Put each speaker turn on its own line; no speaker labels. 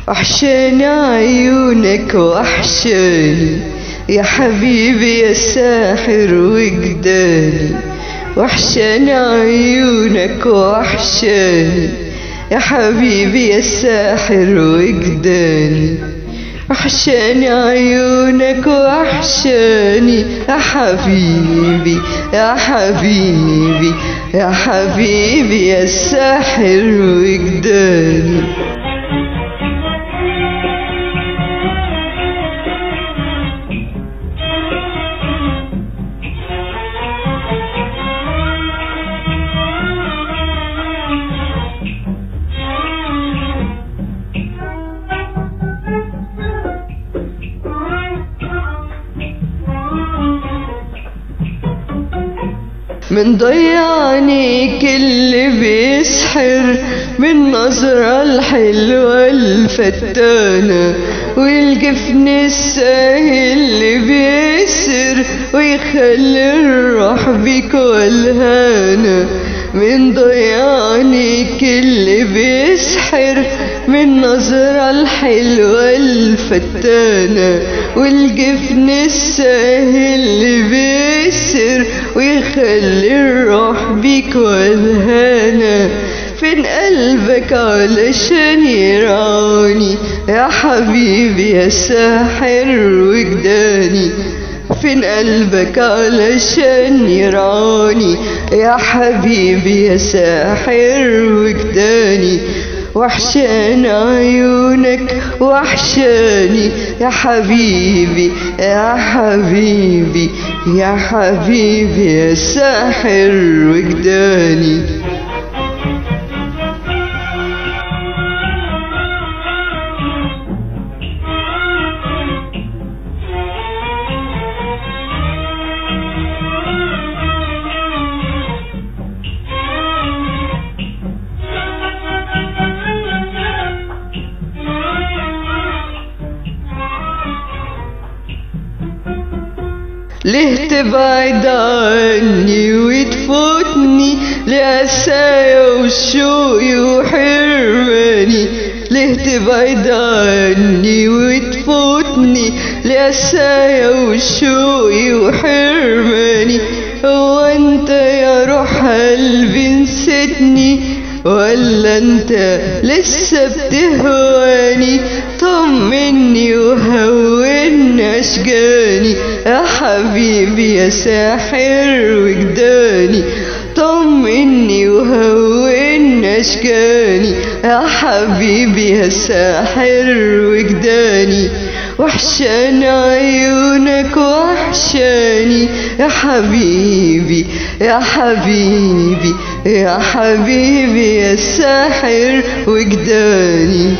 وحشاني عيونك وحشاني يا حبيبي يا ساحر وجداني. وحشاني عيونك وحشاني يا حبيبي يا ساحر وجداني. وحشاني عيونك وحشاني يا حبيبي يا حبيبي يا حبيبي يا ساحر وجداني. من ضيعني كل بيسحر من نظرة الحلوة الفتانة، والجفن الساهل اللي بيسر ويخلي الروح بيك والهانة. من ضيعني كل بيسحر من نظرة الحلوة الفتانة، والجفن الساهل اللي بيسر ويخلي الروح بيك والهانة. فين قلبك علشان يرعاني يا حبيبي يا ساحر وجداني؟ فين قلبك علشان يرعاني يا حبيبي يا ساحر وجداني؟ وحشاني عيونك وحشاني يا حبيبي يا حبيبي يا حبيبي يا ساحر وجداني. ليه تبعد عني وتفوتني لقسايا وشوقي وحرماني؟ ليه تبعد عني وتفوتني لقسايا وشوقي وحرماني؟ هو انت يا روح قلبي نسيتني ولا انت لسه بتهواني؟ طمني وهون اشجاني يا حبيبي يا ساحر وجداني. طمني وهون اشجاني يا حبيبي يا ساحر وجداني. وحشاني عيونك وحشاني يا حبيبي يا حبيبي يا حبيبي يا ساحر وجداني.